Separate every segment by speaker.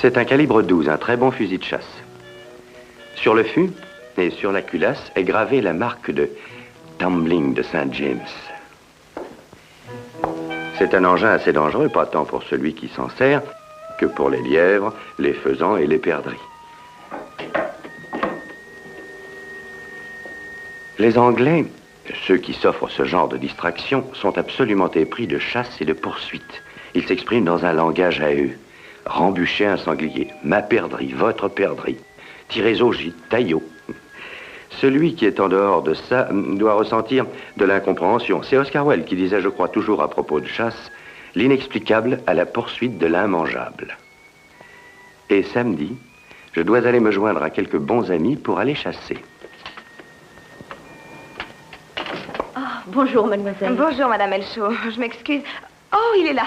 Speaker 1: C'est un calibre 12, un très bon fusil de chasse. Sur le fût et sur la culasse est gravée la marque de Tumbling de Saint James. C'est un engin assez dangereux, pas tant pour celui qui s'en sert que pour les lièvres, les faisans et les perdrix. Les Anglais, ceux qui s'offrent ce genre de distraction, sont absolument épris de chasse et de poursuite. Ils s'expriment dans un langage à eux. Rembûcher un sanglier, ma perdrix, votre perdrix, tirez au gîte, taillot. Celui qui est en dehors de ça doit ressentir de l'incompréhension. C'est Oscar Wilde qui disait, je crois toujours à propos de chasse, l'inexplicable à la poursuite de l'immangeable. Et samedi, je dois aller me joindre à quelques bons amis pour aller chasser.
Speaker 2: Oh, bonjour, mademoiselle.
Speaker 3: Bonjour, madame Elchaud. Je m'excuse. Oh, il est là.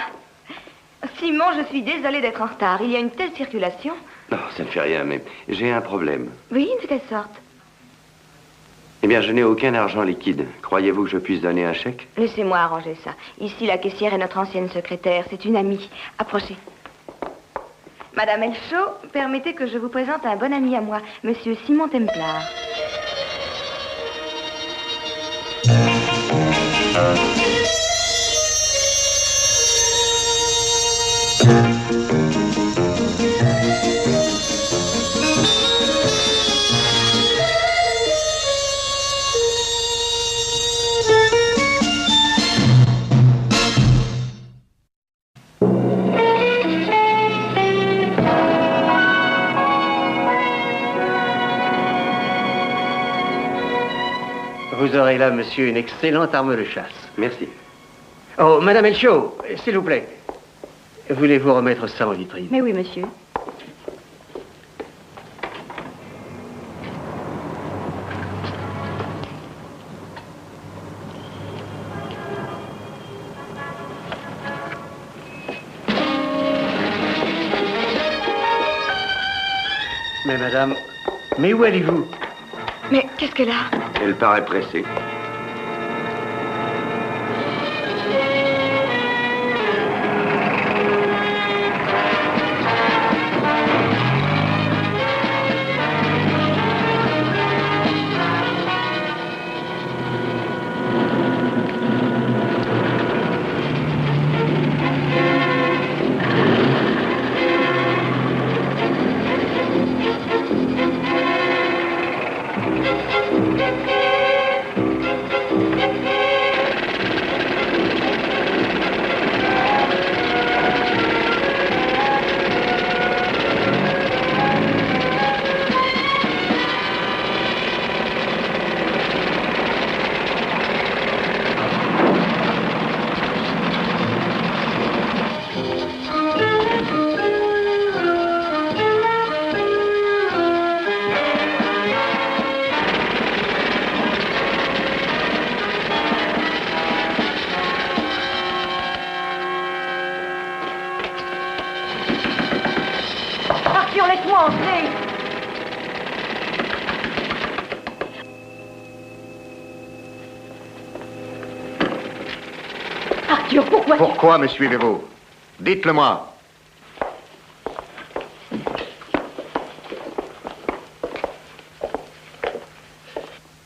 Speaker 3: Simon, je suis désolée d'être en retard. Il y a une telle circulation.
Speaker 1: Non, ça ne fait rien, mais j'ai un problème.
Speaker 3: Oui, de quelle sorte?
Speaker 1: Eh bien, je n'ai aucun argent liquide. Croyez-vous que je puisse donner un chèque?
Speaker 3: Laissez-moi arranger ça. Ici, la caissière est notre ancienne secrétaire. C'est une amie. Approchez. Madame Elchaud, permettez que je vous présente un bon ami à moi, monsieur Simon Templar.
Speaker 4: Vous aurez là, monsieur, une excellente arme de chasse.
Speaker 1: Merci.
Speaker 4: Oh, madame Elchaud, s'il vous plaît. Voulez-vous remettre ça en vitrine?
Speaker 2: Mais oui, monsieur.
Speaker 4: Mais madame, mais où allez-vous?
Speaker 3: Mais qu'est-ce qu'elle a?
Speaker 1: Elle paraît pressée.
Speaker 2: Laisse-moi entrer. Arthur, pourquoi...
Speaker 5: Pourquoi me suivez-vous? Dites-le-moi.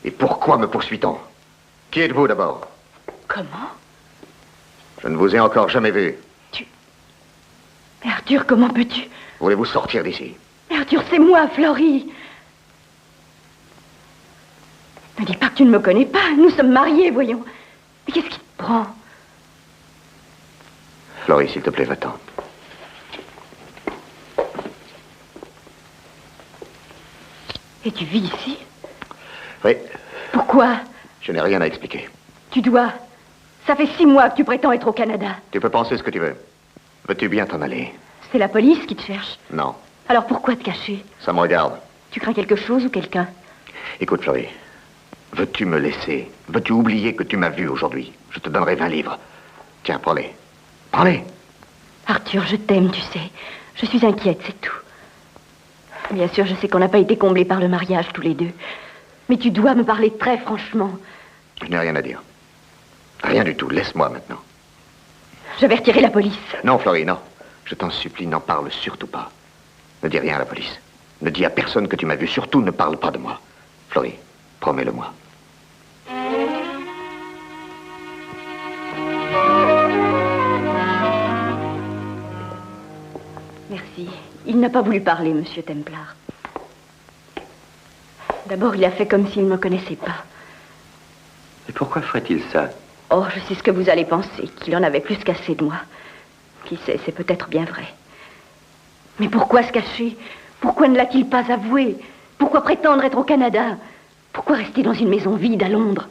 Speaker 5: Et pourquoi me poursuit-on? Qui êtes-vous d'abord?
Speaker 2: Comment?
Speaker 5: Je ne vous ai encore jamais vu.
Speaker 2: Mais Arthur, comment peux-tu...
Speaker 5: Voulez-vous sortir d'ici?
Speaker 2: Mais Arthur, c'est moi, Florie. Ne dis pas que tu ne me connais pas. Nous sommes mariés, voyons. Mais qu'est-ce qui te prend?
Speaker 5: Florie, s'il te plaît, va-t'en.
Speaker 2: Et tu vis ici?
Speaker 5: Oui.
Speaker 2: Pourquoi?
Speaker 5: Je n'ai rien à expliquer.
Speaker 2: Tu dois. Ça fait 6 mois que tu prétends être au Canada.
Speaker 5: Tu peux penser ce que tu veux. Veux-tu bien t'en aller?
Speaker 2: C'est la police qui te cherche.
Speaker 5: Non.
Speaker 2: Alors pourquoi te cacher?
Speaker 5: Ça me regarde.
Speaker 2: Tu crains quelque chose ou quelqu'un?
Speaker 5: Écoute, Florie. Veux-tu me laisser? Veux-tu oublier que tu m'as vu aujourd'hui? Je te donnerai 20 livres. Tiens, prends-les. Prends-les.
Speaker 2: Arthur, je t'aime, tu sais. Je suis inquiète, c'est tout. Bien sûr, je sais qu'on n'a pas été comblés par le mariage, tous les deux. Mais tu dois me parler très franchement.
Speaker 5: Je n'ai rien à dire. Rien du tout. Laisse-moi maintenant.
Speaker 2: J'avertirai la police.
Speaker 5: Non, Florie, non. Je t'en supplie, n'en parle surtout pas. Ne dis rien à la police. Ne dis à personne que tu m'as vu. Surtout, ne parle pas de moi. Florrie, promets-le-moi.
Speaker 2: Merci. Il n'a pas voulu parler, Monsieur Templar. D'abord, il a fait comme s'il ne me connaissait pas.
Speaker 1: Et pourquoi ferait-il ça?
Speaker 2: Oh, je sais ce que vous allez penser, qu'il en avait plus qu'assez de moi. Qui sait, c'est peut-être bien vrai. Mais pourquoi se cacher? Pourquoi ne l'a-t-il pas avoué? Pourquoi prétendre être au Canada? Pourquoi rester dans une maison vide à Londres?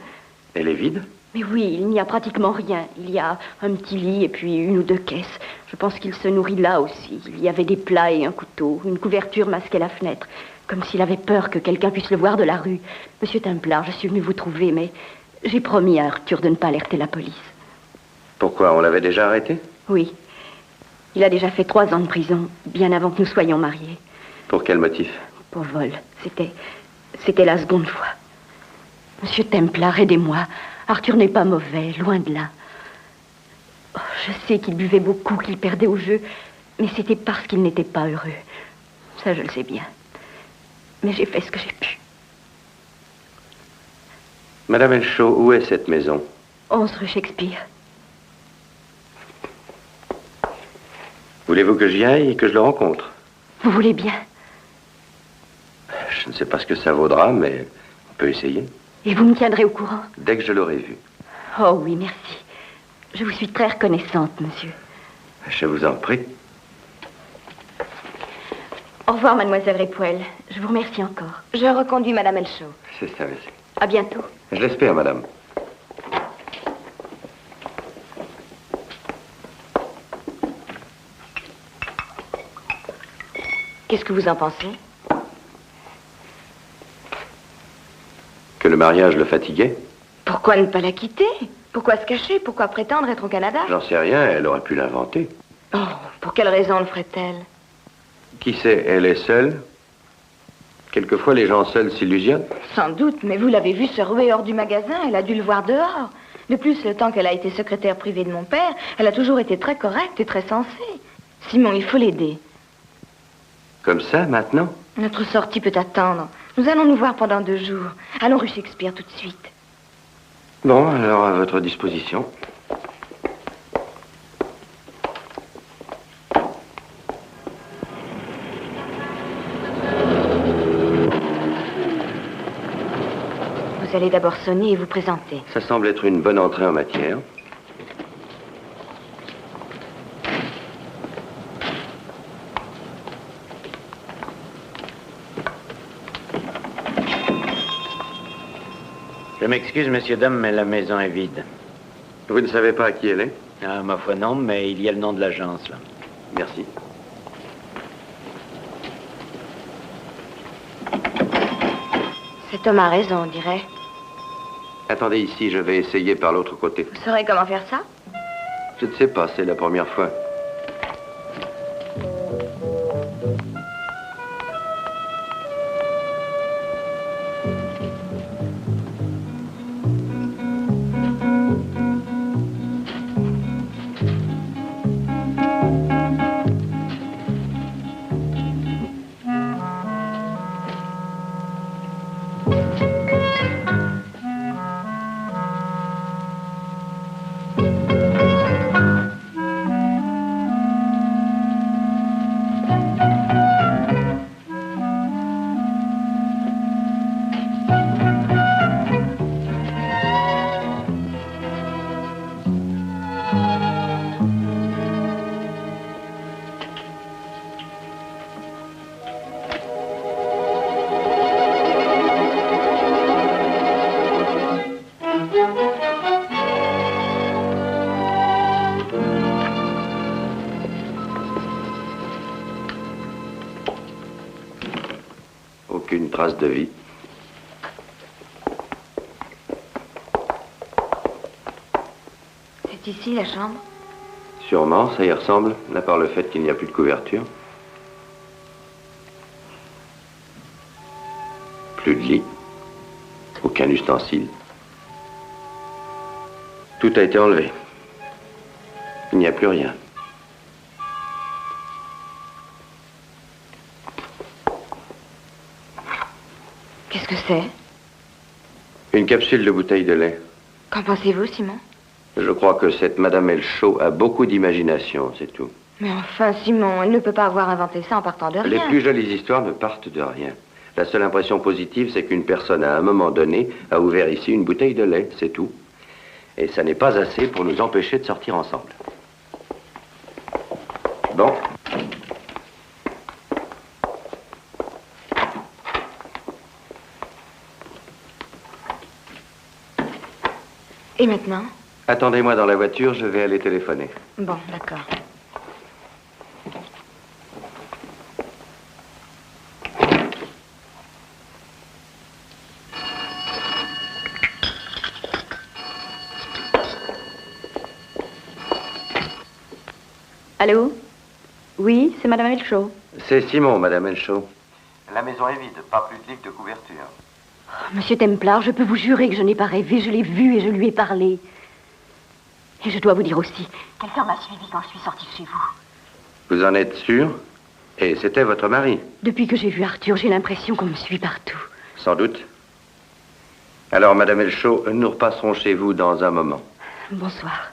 Speaker 1: Elle est vide?
Speaker 2: Mais oui, il n'y a pratiquement rien. Il y a un petit lit et puis une ou deux caisses. Je pense qu'il se nourrit là aussi. Il y avait des plats et un couteau. Une couverture masquait la fenêtre. Comme s'il avait peur que quelqu'un puisse le voir de la rue. Monsieur Templar, je suis venue vous trouver, mais j'ai promis à Arthur de ne pas alerter la police. Pourquoi? On l'avait déjà arrêté? Oui. Il a déjà fait 3 ans de prison, bien avant que nous soyons mariés.
Speaker 1: Pour quel motif?
Speaker 2: Pour vol. C'était la seconde fois. Monsieur Templar, aidez-moi. Arthur n'est pas mauvais, loin de là. Oh, je sais qu'il buvait beaucoup, qu'il perdait au jeu, mais c'était parce qu'il n'était pas heureux. Ça, je le sais bien. Mais j'ai fait ce que j'ai pu.
Speaker 1: Madame Elchaud, où est cette maison?
Speaker 2: 11 rue Shakespeare.
Speaker 1: Voulez-vous que j'y aille et que je le rencontre?
Speaker 2: Vous voulez bien?
Speaker 1: Je ne sais pas ce que ça vaudra, mais on peut essayer.
Speaker 2: Et vous me tiendrez au courant?
Speaker 1: Dès que je l'aurai vu.
Speaker 2: Oh oui, merci. Je vous suis très reconnaissante, monsieur.
Speaker 1: Je vous en prie.
Speaker 2: Au revoir, mademoiselle Répoel. Je vous remercie encore.
Speaker 3: Je reconduis madame Elchaud.
Speaker 1: C'est ça, merci.
Speaker 2: À bientôt.
Speaker 1: Je l'espère, madame.
Speaker 3: Qu'est-ce que vous en pensez?
Speaker 1: Que le mariage le fatiguait?
Speaker 3: Pourquoi ne pas la quitter? Pourquoi se cacher? Pourquoi prétendre être au Canada?
Speaker 1: J'en sais rien, elle aurait pu l'inventer.
Speaker 3: Oh, pour quelle raison le ferait-elle?
Speaker 1: Qui sait, elle est seule? Quelquefois, les gens seuls s'illusionnent.
Speaker 3: Sans doute, mais vous l'avez vue se ruer hors du magasin, elle a dû le voir dehors. De plus, le temps qu'elle a été secrétaire privée de mon père, elle a toujours été très correcte et très sensée. Simon, il faut l'aider.
Speaker 1: Comme ça, maintenant?
Speaker 3: Notre sortie peut attendre. Nous allons nous voir pendant 2 jours. Allons rue Shakespeare tout de suite.
Speaker 1: Bon, alors à votre disposition.
Speaker 3: Vous allez d'abord sonner et vous présenter.
Speaker 1: Ça semble être une bonne entrée en matière.
Speaker 6: Je m'excuse, messieurs, dames, mais la maison est vide.
Speaker 1: Vous ne savez pas à qui elle est?
Speaker 6: Ah, ma foi, non, mais il y a le nom de l'agence, là.
Speaker 1: Merci.
Speaker 3: Cet homme a raison, on dirait.
Speaker 1: Attendez ici, je vais essayer par l'autre côté.
Speaker 3: Vous saurez comment faire ça?
Speaker 1: Je ne sais pas, c'est la première fois. Aucune trace de vie.
Speaker 3: C'est ici, la chambre?
Speaker 1: Sûrement, ça y ressemble, à part le fait qu'il n'y a plus de couverture. Plus de lit. Aucun ustensile. Tout a été enlevé. Il n'y a plus rien.
Speaker 3: que c'est?
Speaker 1: Une capsule de bouteille de lait.
Speaker 3: Qu'en pensez-vous, Simon?
Speaker 1: Je crois que cette Madame Elchaud a beaucoup d'imagination, c'est tout.
Speaker 3: Mais enfin, Simon, elle ne peut pas avoir inventé ça en partant de rien.
Speaker 1: Les plus jolies histoires ne partent de rien. La seule impression positive, c'est qu'une personne, à un moment donné, a ouvert ici une bouteille de lait, c'est tout. Et ça n'est pas assez pour nous empêcher de sortir ensemble. Bon.
Speaker 3: Et maintenant?
Speaker 1: Attendez-moi dans la voiture, je vais aller téléphoner.
Speaker 3: Bon, d'accord.
Speaker 2: Allô? Oui, c'est Madame Elchaud.
Speaker 1: C'est Simon, Madame Elchaud. La maison est vide, pas plus de livres de couverture.
Speaker 2: Monsieur Templar, je peux vous jurer que je n'ai pas rêvé. Je l'ai vu et je lui ai parlé. Et je dois vous dire aussi, quelqu'un m'a suivi quand je suis sortie de chez vous.
Speaker 1: Vous en êtes sûr? Et c'était votre mari?
Speaker 2: Depuis que j'ai vu Arthur, j'ai l'impression qu'on me suit partout.
Speaker 1: Sans doute. Alors, Madame Elchaud, nous repasserons chez vous dans un moment.
Speaker 2: Bonsoir.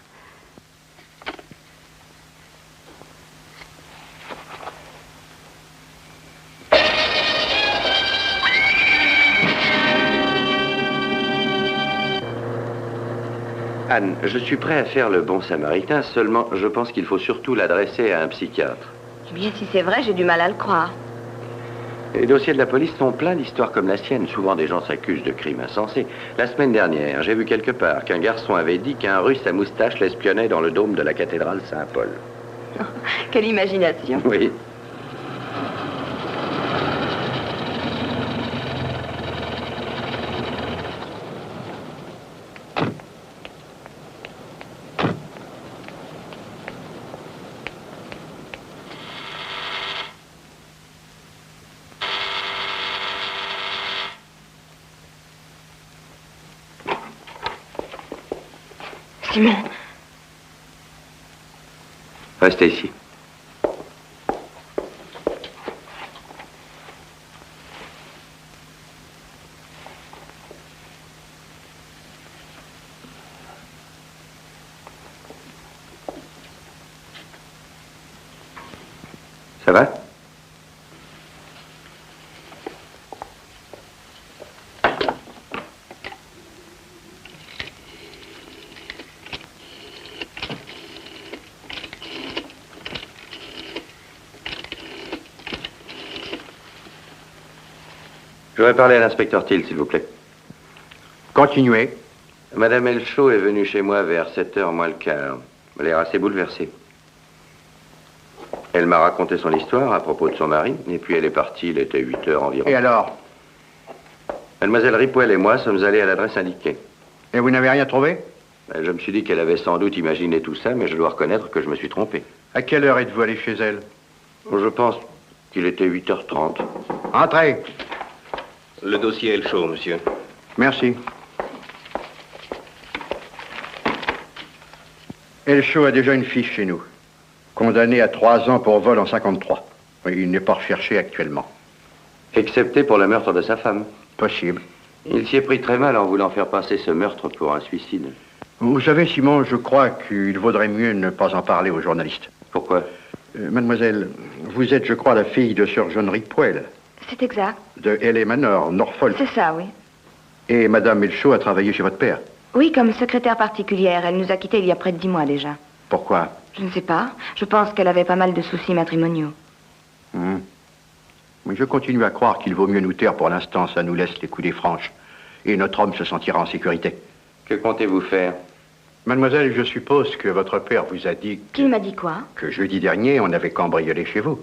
Speaker 1: Anne, je suis prêt à faire le bon samaritain, seulement je pense qu'il faut surtout l'adresser à un psychiatre.
Speaker 3: Eh bien, si c'est vrai, j'ai du mal à le croire.
Speaker 1: Les dossiers de la police sont pleins d'histoires comme la sienne. Souvent, des gens s'accusent de crimes insensés. La semaine dernière, j'ai vu quelque part qu'un garçon avait dit qu'un Russe à moustache l'espionnait dans le dôme de la cathédrale Saint-Paul.
Speaker 3: Quelle imagination.
Speaker 1: Oui.
Speaker 3: Simon.
Speaker 1: Restez ici. Ça va? Je voudrais parler à l'inspecteur Thiel, s'il vous plaît.
Speaker 5: Continuez.
Speaker 1: Madame Elchaud est venue chez moi vers 7h moins le quart. Elle a l'air assez bouleversée. Elle m'a raconté son histoire à propos de son mari, et puis elle est partie, il était 8h environ.
Speaker 5: Et alors?
Speaker 1: Mademoiselle Ripoel et moi sommes allés à l'adresse indiquée.
Speaker 5: Et vous n'avez rien trouvé?
Speaker 1: Je me suis dit qu'elle avait sans doute imaginé tout ça, mais je dois reconnaître que je me suis trompé.
Speaker 5: À quelle heure êtes-vous allé chez elle?
Speaker 1: Je pense qu'il était 8h30.
Speaker 5: Entrez.
Speaker 7: Le dossier est chaud, monsieur.
Speaker 5: Merci. Elchaud a déjà une fiche chez nous. Condamné à 3 ans pour vol en 53. Il n'est pas recherché actuellement.
Speaker 1: Excepté pour le meurtre de sa femme.
Speaker 5: Possible.
Speaker 1: Il s'y est pris très mal en voulant faire passer ce meurtre pour un suicide.
Speaker 5: Vous savez, Simon, je crois qu'il vaudrait mieux ne pas en parler aux journalistes.
Speaker 1: Pourquoi?
Speaker 5: Mademoiselle, vous êtes, je crois, la fille de Sir John Ripoel,
Speaker 3: C'est exact.
Speaker 5: de L.A. Manor, Norfolk.
Speaker 3: C'est ça, oui.
Speaker 5: Et Madame Elchaud a travaillé chez votre père.
Speaker 3: Oui, comme secrétaire particulière. Elle nous a quittés il y a près de 10 mois déjà.
Speaker 5: Pourquoi?
Speaker 3: Je ne sais pas. Je pense qu'elle avait pas mal de soucis matrimoniaux.
Speaker 5: Mais je continue à croire qu'il vaut mieux nous taire pour l'instant, ça nous laisse les coudées franches. Et notre homme se sentira en sécurité.
Speaker 1: Que comptez-vous faire?
Speaker 5: Mademoiselle, je suppose que votre père vous a dit
Speaker 3: Qui m'a dit quoi?
Speaker 5: que jeudi dernier, on avait cambriolé chez vous.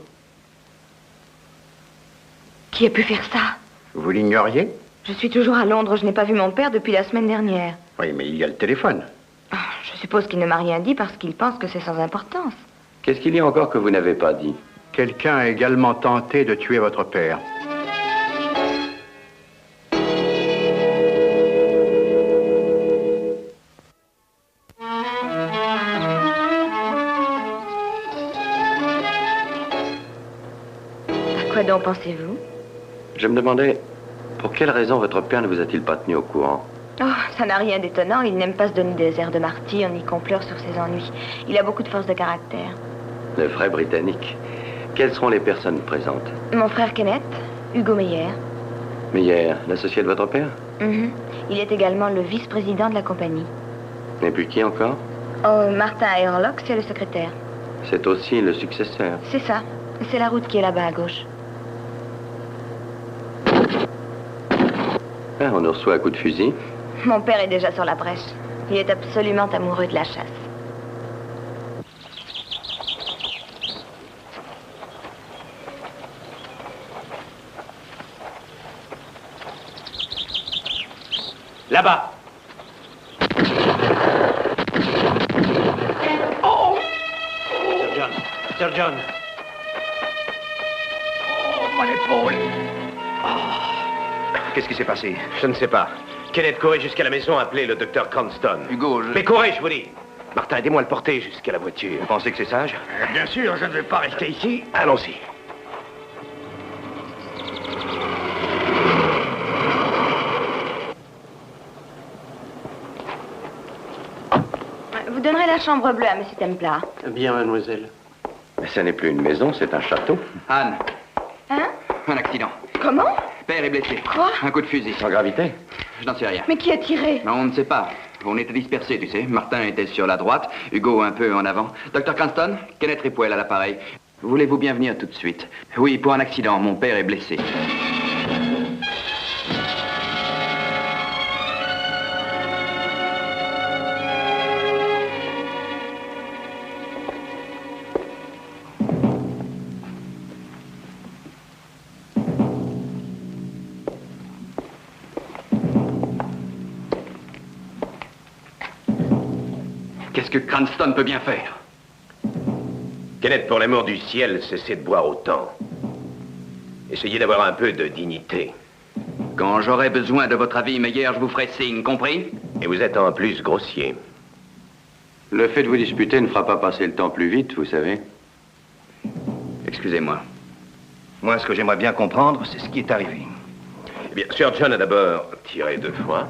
Speaker 3: Qui a pu faire ça?
Speaker 5: Vous l'ignoriez?
Speaker 3: Je suis toujours à Londres. Je n'ai pas vu mon père depuis la semaine dernière.
Speaker 5: Oui, mais il y a le téléphone.
Speaker 3: Ah, je suppose qu'il ne m'a rien dit parce qu'il pense que c'est sans importance.
Speaker 1: Qu'est-ce qu'il y a encore que vous n'avez pas dit?
Speaker 5: Quelqu'un a également tenté de tuer votre père.
Speaker 3: À quoi donc pensez-vous?
Speaker 1: Je me demandais quelle raison votre père ne vous a-t-il pas tenu au courant?
Speaker 3: Oh, ça n'a rien d'étonnant. Il n'aime pas se donner des airs de martyr ni qu'on pleure sur ses ennuis. Il a beaucoup de force de caractère.
Speaker 1: Le vrai Britannique. Quelles seront les personnes présentes?
Speaker 3: Mon frère Kenneth, Hugo Meyer.
Speaker 1: Meyer, l'associé de votre père?
Speaker 3: Mhm. Il est également le vice-président de la compagnie.
Speaker 1: Et puis qui encore?
Speaker 3: Oh, Martin Aerlock, c'est le secrétaire.
Speaker 1: C'est aussi le successeur.
Speaker 3: C'est ça. C'est la route qui est là-bas à gauche.
Speaker 1: Ah, on nous reçoit à coup de fusil.
Speaker 3: Mon père est déjà sur la brèche. Il est absolument amoureux de la chasse.
Speaker 7: Là-bas.
Speaker 4: Oh! Sir John. Sir John. Oh, mon épaule.
Speaker 5: Qu'est-ce qui s'est passé?
Speaker 7: Je ne sais pas. Kenneth, courez jusqu'à la maison, appelez le docteur Cranston.
Speaker 5: Hugo,
Speaker 7: Mais courez, je vous dis. Martin, aidez-moi à le porter jusqu'à la voiture.
Speaker 5: Vous pensez que c'est sage?
Speaker 4: Bien sûr, je ne vais pas rester ici.
Speaker 7: Allons-y.
Speaker 3: Vous donnerez la chambre bleue à M. Templar.
Speaker 4: Bien, mademoiselle.
Speaker 1: Mais ça n'est plus une maison, c'est un château.
Speaker 8: Anne,
Speaker 3: Hein?
Speaker 8: un accident.
Speaker 3: Comment?
Speaker 8: Père est blessé.
Speaker 3: Quoi?
Speaker 8: Un coup de fusil.
Speaker 1: Sans gravité.
Speaker 8: Je n'en sais rien.
Speaker 3: Mais qui a tiré?
Speaker 8: Mais on ne sait pas. On était dispersés, tu sais. Martin était sur la droite, Hugo un peu en avant. Docteur Cranston, Kenneth Ripwell à l'appareil. Voulez-vous bien venir tout de suite? Oui, pour un accident. Mon père est blessé. Qu'est-ce que Cranston peut bien faire?
Speaker 7: Kenneth, pour l'amour du ciel, cessez de boire autant. Essayez d'avoir un peu de dignité.
Speaker 8: Quand j'aurai besoin de votre avis, Meyer, je vous ferai signe, compris?
Speaker 7: Et vous êtes en plus grossier.
Speaker 1: Le fait de vous disputer ne fera pas passer le temps plus vite, vous savez.
Speaker 8: Excusez-moi.
Speaker 5: Moi, ce que j'aimerais bien comprendre, c'est ce qui est arrivé.
Speaker 7: Eh bien, Sir John a d'abord tiré 2 fois.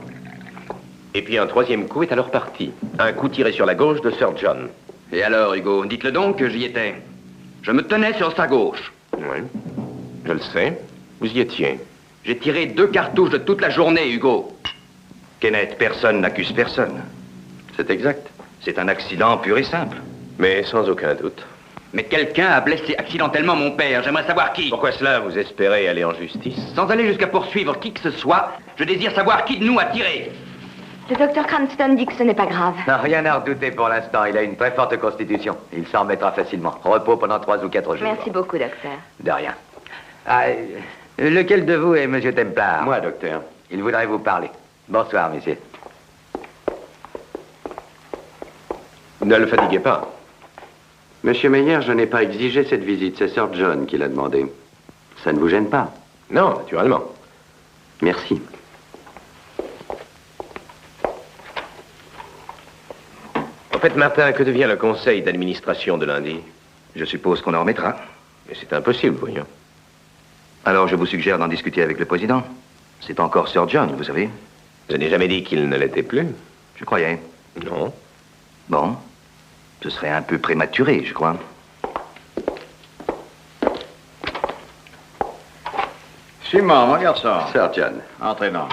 Speaker 7: Et puis un 3e coup est alors parti. Un coup tiré sur la gauche de Sir John.
Speaker 8: Et alors, Hugo, dites-le donc que j'y étais. Je me tenais sur sa gauche.
Speaker 7: Oui, je le sais. Vous y étiez.
Speaker 8: J'ai tiré 2 cartouches de toute la journée, Hugo.
Speaker 5: Kenneth, personne n'accuse personne.
Speaker 1: C'est exact.
Speaker 5: C'est un accident pur et simple.
Speaker 7: Mais sans aucun doute.
Speaker 8: Mais quelqu'un a blessé accidentellement mon père. J'aimerais savoir qui.
Speaker 7: Pourquoi cela, vous espérez aller en justice?
Speaker 8: Sans aller jusqu'à poursuivre qui que ce soit, je désire savoir qui de nous a tiré.
Speaker 3: Le docteur Cranston dit que ce n'est pas grave.
Speaker 6: Non, rien à redouter pour l'instant. Il a une très forte constitution. Il s'en remettra facilement. Repos pendant 3 ou 4 jours.
Speaker 3: Merci beaucoup, docteur.
Speaker 6: De rien. Ah, lequel de vous est Monsieur Templar?
Speaker 1: Moi, docteur.
Speaker 6: Il voudrait vous parler. Bonsoir, monsieur.
Speaker 7: Ne le fatiguez pas.
Speaker 1: Monsieur Meyer, je n'ai pas exigé cette visite. C'est Sir John qui l'a demandé. Ça ne vous gêne pas?
Speaker 7: Non, naturellement.
Speaker 1: Merci.
Speaker 7: En fait, Martin, que devient le conseil d'administration de lundi?
Speaker 5: Je suppose qu'on en remettra.
Speaker 7: Mais c'est impossible, voyons.
Speaker 5: Alors, je vous suggère d'en discuter avec le président. C'est encore Sir John, vous savez.
Speaker 7: Je n'ai jamais dit qu'il ne l'était plus.
Speaker 5: Je croyais.
Speaker 7: Non.
Speaker 5: Bon. Ce serait un peu prématuré, je crois.
Speaker 9: Simon, mon garçon.
Speaker 1: Sir John.
Speaker 9: Entrez donc.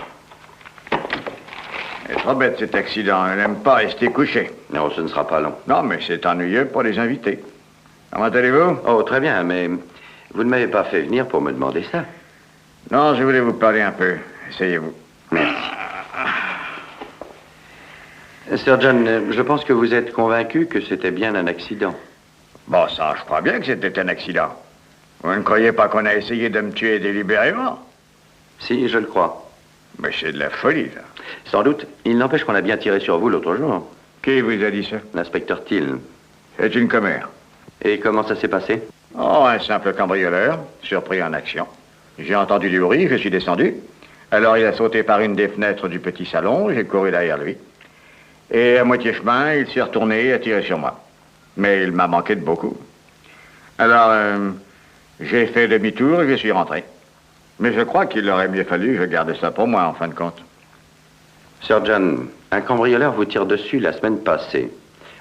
Speaker 9: C'est trop bête cet accident. Elle n'aime pas rester couché.
Speaker 1: Non, ce ne sera pas long.
Speaker 9: Non, mais c'est ennuyeux pour les invités. Comment allez-vous?
Speaker 1: Oh, très bien, mais vous ne m'avez pas fait venir pour me demander ça.
Speaker 9: Non, je voulais vous parler un peu. Essayez-vous.
Speaker 1: Merci. Sir John, je pense que vous êtes convaincu que c'était bien un accident.
Speaker 9: Bon, ça, je crois bien que c'était un accident. Vous ne croyez pas qu'on a essayé de me tuer délibérément?
Speaker 1: Si, je le crois.
Speaker 9: Mais c'est de la folie, là.
Speaker 1: Sans doute. Il n'empêche qu'on a bien tiré sur vous l'autre jour.
Speaker 9: Qui vous a dit ça?
Speaker 1: L'inspecteur Thiel.
Speaker 9: C'est une commère.
Speaker 1: Et comment ça s'est passé?
Speaker 9: Oh, un simple cambrioleur, surpris en action. J'ai entendu du bruit, je suis descendu. Alors il a sauté par une des fenêtres du petit salon, j'ai couru derrière lui. Et à moitié chemin, il s'est retourné et a tiré sur moi. Mais il m'a manqué de beaucoup. Alors, j'ai fait demi-tour et je suis rentré. Mais je crois qu'il aurait mieux fallu que je garde ça pour moi, en fin de compte.
Speaker 1: Sir John, un cambrioleur vous tire dessus la semaine passée.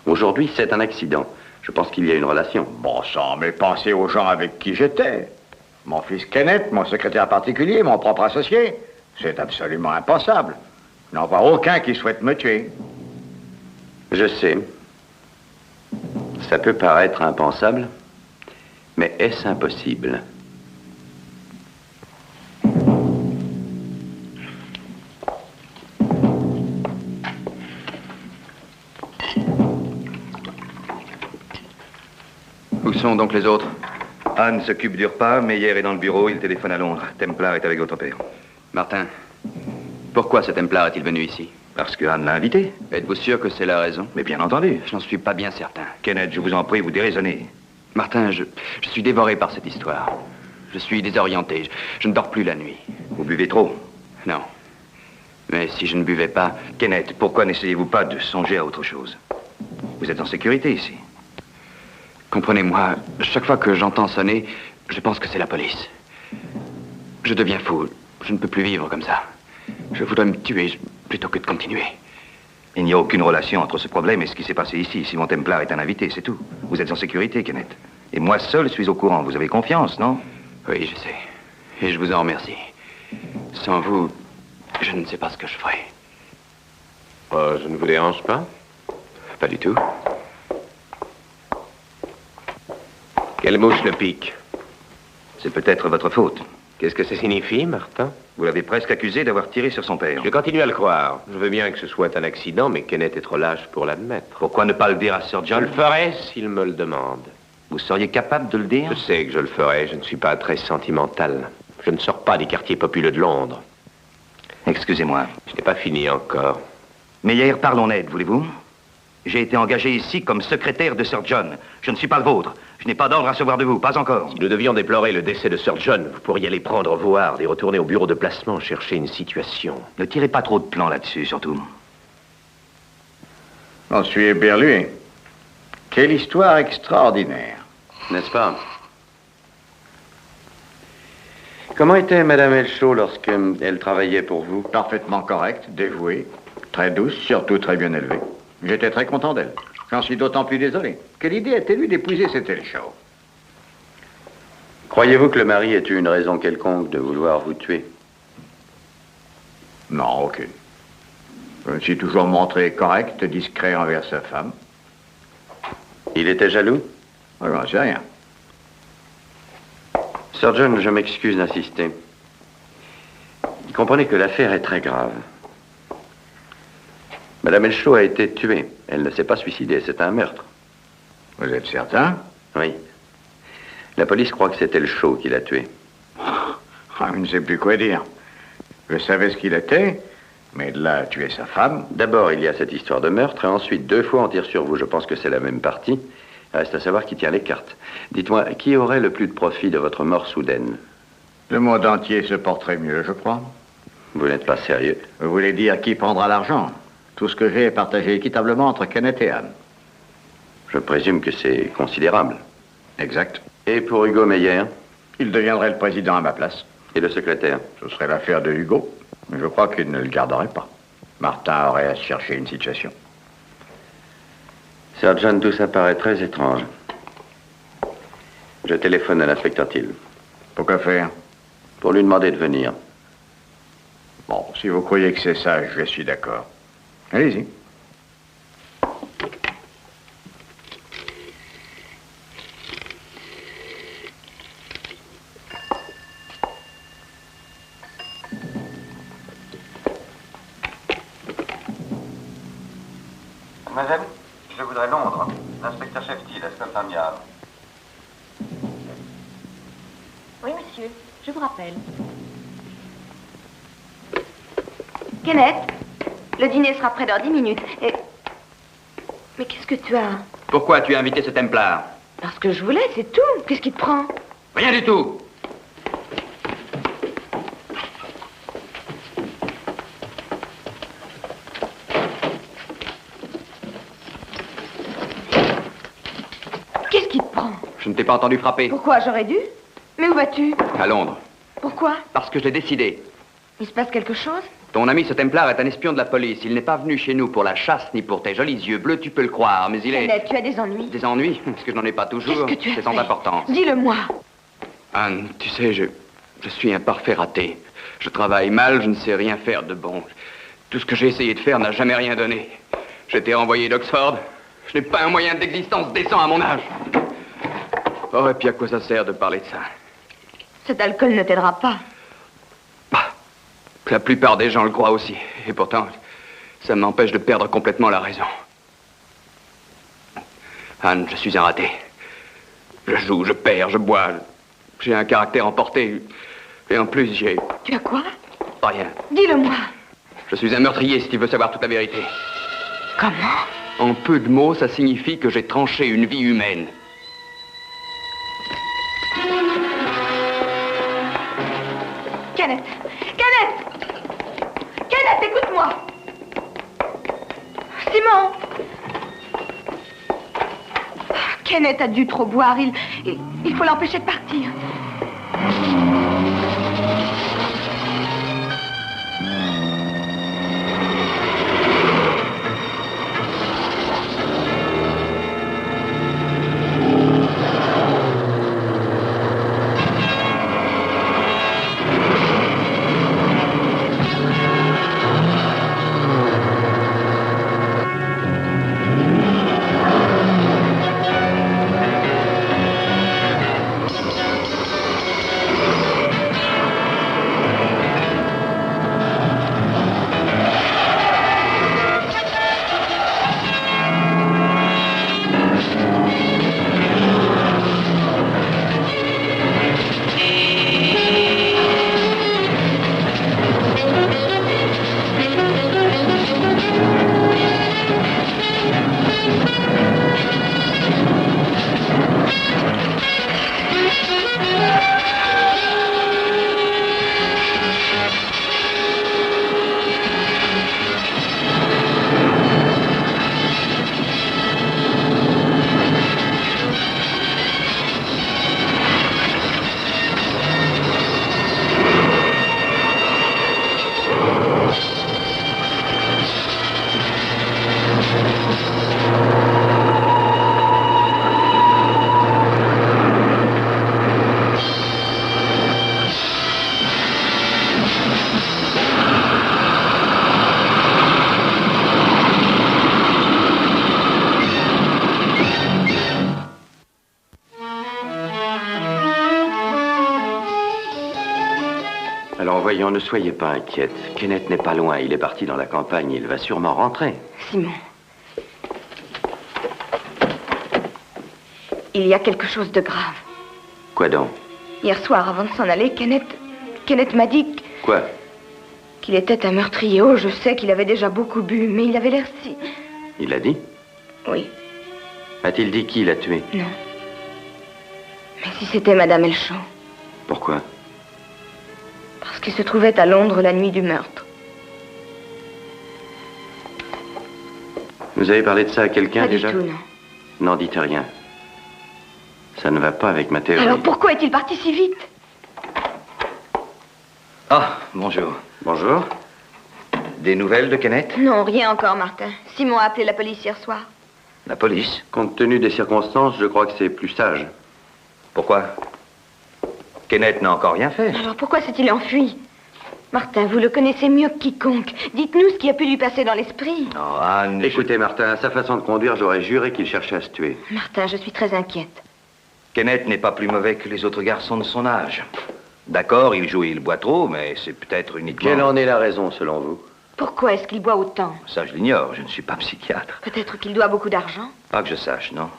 Speaker 1: Aujourd'hui, c'est un accident. Je pense qu'il y a une relation.
Speaker 9: Bon sang, mais pensez aux gens avec qui j'étais. Mon fils Kenneth, mon secrétaire particulier, mon propre associé. C'est absolument impensable. Je n'en vois aucun qui souhaite me tuer.
Speaker 1: Je sais. Ça peut paraître impensable, mais est-ce impossible?
Speaker 8: Où sont donc les autres?
Speaker 10: Anne s'occupe du repas, Meyer est dans le bureau, il téléphone à Londres. Templar est avec votre père.
Speaker 8: Martin, pourquoi ce Templar est-il venu ici?
Speaker 10: Parce que Anne l'a invité.
Speaker 8: Êtes-vous sûr que c'est la raison?
Speaker 10: Mais bien entendu.
Speaker 8: Je n'en suis pas bien certain.
Speaker 10: Kenneth, je vous en prie, vous déraisonnez.
Speaker 8: Martin, je suis dévoré par cette histoire. Je suis désorienté. Je ne dors plus la nuit.
Speaker 10: Vous buvez trop?
Speaker 8: Non. Mais si je ne buvais pas...
Speaker 10: Kenneth, pourquoi n'essayez-vous pas de songer à autre chose? Vous êtes en sécurité ici.
Speaker 8: Comprenez-moi, chaque fois que j'entends sonner, je pense que c'est la police. Je deviens fou. Je ne peux plus vivre comme ça. Je voudrais me tuer plutôt que de continuer.
Speaker 10: Il n'y a aucune relation entre ce problème et ce qui s'est passé ici. Simon Templar est un invité, c'est tout. Vous êtes en sécurité, Kenneth. Et moi seul suis au courant. Vous avez confiance, non?
Speaker 8: Oui, je sais. Et je vous en remercie. Sans vous, je ne sais pas ce que je ferais.
Speaker 7: Je ne vous dérange pas?
Speaker 8: Pas du tout.
Speaker 7: Quelle mouche le pique?
Speaker 10: C'est peut-être votre faute.
Speaker 7: Qu'est-ce que ça signifie, Martin?
Speaker 10: Vous l'avez presque accusé d'avoir tiré sur son père.
Speaker 7: Je continue à le croire. Je veux bien que ce soit un accident, mais Kenneth est trop lâche pour l'admettre.
Speaker 10: Pourquoi ne pas le dire à Sir
Speaker 7: Je
Speaker 10: John?
Speaker 7: le ferai s'il me le demande.
Speaker 10: Vous seriez capable de le dire?
Speaker 7: Je sais que je le ferai. Je ne suis pas très sentimental. Je ne sors pas des quartiers populeux de Londres.
Speaker 10: Excusez-moi.
Speaker 7: Je n'ai pas fini encore.
Speaker 10: Meyer, parlons net, voulez-vous? J'ai été engagé ici comme secrétaire de Sir John. Je ne suis pas le vôtre. Je n'ai pas d'ordre à recevoir de vous, pas encore.
Speaker 7: Si nous devions déplorer le décès de Sir John, vous pourriez aller prendre vos hardes et retourner au bureau de placement chercher une situation.
Speaker 10: Ne tirez pas trop de plans là-dessus, surtout.
Speaker 9: J'en suis éberlué. Quelle histoire extraordinaire.
Speaker 1: N'est-ce pas? Comment était Madame Elchaud lorsqu'elle travaillait pour vous?
Speaker 9: Parfaitement correcte, dévouée, très douce, surtout très bien élevée. J'étais très content d'elle. J'en suis d'autant plus désolé. Quelle idée a-t-elle eu d'épouser cette Elchaud?
Speaker 1: Croyez-vous que le mari ait eu une raison quelconque de vouloir vous tuer?
Speaker 9: Non, aucune. Je me suis toujours montré correct, discret envers sa femme.
Speaker 1: Il était jaloux?
Speaker 9: Oh, j'en sais rien.
Speaker 1: Sir John, je m'excuse d'insister. Comprenez que l'affaire est très grave. Madame Elchaud a été tuée. Elle ne s'est pas suicidée, c'est un meurtre.
Speaker 9: Vous êtes certain?
Speaker 1: Oui. La police croit que c'est Elchaud qui l'a tuée.
Speaker 9: Je ne sais plus quoi dire. Je savais ce qu'il était, mais de là à tuer sa femme...
Speaker 1: D'abord, il y a cette histoire de meurtre, et ensuite, 2 fois, on tire sur vous. Je pense que c'est la même partie. Reste à savoir qui tient les cartes. Dites-moi, qui aurait le plus de profit de votre mort soudaine?
Speaker 9: Le monde entier se porterait mieux, je crois.
Speaker 1: Vous n'êtes pas sérieux.
Speaker 9: Vous voulez dire qui prendra l'argent? Tout ce que j'ai est partagé équitablement entre Kenneth et Anne.
Speaker 1: Je présume que c'est considérable.
Speaker 9: Exact.
Speaker 1: Et pour Hugo Meyer?
Speaker 9: Il deviendrait le président à ma place.
Speaker 1: Et le secrétaire?
Speaker 9: Ce serait l'affaire de Hugo. Mais je crois qu'il ne le garderait pas. Martin aurait à se chercher une situation.
Speaker 1: Sir John, tout ça paraît très étrange. Je téléphone à l'inspecteur Thiel.
Speaker 9: Pourquoi faire?
Speaker 1: Pour lui demander de venir.
Speaker 9: Bon, si vous croyez que c'est ça, je suis d'accord. Allez-y.
Speaker 11: Mademoiselle, je voudrais Londres. L'inspecteur-chef Thiel à Scotland Yard.
Speaker 2: Oui, monsieur. Je vous rappelle.
Speaker 3: Kenneth, le dîner sera prêt dans 10 minutes. Et... Mais qu'est-ce que tu as?
Speaker 8: Pourquoi tu as invité ce Templar?
Speaker 3: Parce que je voulais, c'est tout. Qu'est-ce qui te prend?
Speaker 8: Rien du tout.
Speaker 3: Qu'est-ce qui te prend?
Speaker 8: Je ne t'ai pas entendu frapper.
Speaker 3: Pourquoi j'aurais dû? Mais où vas-tu?
Speaker 8: À Londres.
Speaker 3: Pourquoi?
Speaker 8: Parce que je l'ai décidé.
Speaker 3: Il se passe quelque chose?
Speaker 8: Ton ami ce Templar est un espion de la police. Il n'est pas venu chez nous pour la chasse ni pour tes jolis yeux bleus, tu peux le croire, mais il est...
Speaker 3: Kenneth, tu as des ennuis.
Speaker 8: Des ennuis? Parce que je n'en ai pas toujours.
Speaker 3: Qu'est-ce que tu as
Speaker 8: C'est sans
Speaker 3: fait?
Speaker 8: importance.
Speaker 3: Dis-le-moi.
Speaker 8: Anne, tu sais, je suis un parfait raté. Je travaille mal, je ne sais rien faire de bon. Tout ce que j'ai essayé de faire n'a jamais rien donné. J'ai été renvoyé d'Oxford. Je n'ai pas un moyen d'existence décent à mon âge. Oh, et puis à quoi ça sert de parler de ça?
Speaker 3: Cet alcool ne t'aidera pas.
Speaker 8: La plupart des gens le croient aussi. Et pourtant, ça m'empêche de perdre complètement la raison. Anne, je suis un raté. Je joue, je perds, je bois. J'ai un caractère emporté. Et en plus, j'ai...
Speaker 3: Tu as quoi?
Speaker 8: Rien.
Speaker 3: Dis-le-moi.
Speaker 8: Je suis un meurtrier, si tu veux savoir toute la vérité.
Speaker 3: Comment?
Speaker 8: En peu de mots, ça signifie que j'ai tranché une vie humaine.
Speaker 3: Kenneth! Kenneth! Kenneth, écoute-moi! Simon! Kenneth a dû trop boire. Il faut l'empêcher de partir.
Speaker 1: Alors voyons, ne soyez pas inquiète. Kenneth n'est pas loin, il est parti dans la campagne, il va sûrement rentrer.
Speaker 3: Simon. Il y a quelque chose de grave.
Speaker 1: Quoi donc?
Speaker 3: Hier soir, avant de s'en aller, Kenneth m'a dit
Speaker 1: Quoi?
Speaker 3: qu'il était un meurtrier. Oh, je sais qu'il avait déjà beaucoup bu, mais il avait l'air si...
Speaker 1: Il l'a dit?
Speaker 3: Oui.
Speaker 1: A-t-il dit qui l'a tué?
Speaker 3: Non. Mais si c'était Madame Elchaud?
Speaker 1: Pourquoi?
Speaker 3: Parce qu'il se trouvait à Londres la nuit du meurtre.
Speaker 1: Vous avez parlé de ça à quelqu'un déjà?
Speaker 3: Pas du tout, non.
Speaker 1: N'en dites rien. Ça ne va pas avec ma théorie.
Speaker 3: Alors pourquoi est-il parti si vite?
Speaker 10: Ah, bonjour.
Speaker 1: Bonjour.
Speaker 10: Des nouvelles de Kenneth?
Speaker 3: Non, rien encore, Martin. Simon a appelé la police hier soir.
Speaker 10: La police?
Speaker 1: Compte tenu des circonstances, je crois que c'est plus sage.
Speaker 10: Pourquoi? Kenneth n'a encore rien fait.
Speaker 3: Alors pourquoi s'est-il enfui? Martin, vous le connaissez mieux que quiconque. Dites-nous ce qui a pu lui passer dans l'esprit.
Speaker 10: Non, Anne...
Speaker 1: Écoutez, Martin, à sa façon de conduire, j'aurais juré qu'il cherchait à se tuer.
Speaker 3: Martin, je suis très inquiète.
Speaker 10: Kenneth n'est pas plus mauvais que les autres garçons de son âge. D'accord, il joue et il boit trop, mais c'est peut-être uniquement...
Speaker 1: Quelle en est la raison, selon vous?
Speaker 3: Pourquoi est-ce qu'il boit autant?
Speaker 10: Ça, je l'ignore, je ne suis pas psychiatre.
Speaker 3: Peut-être qu'il doit beaucoup d'argent?
Speaker 10: Pas que je sache, non.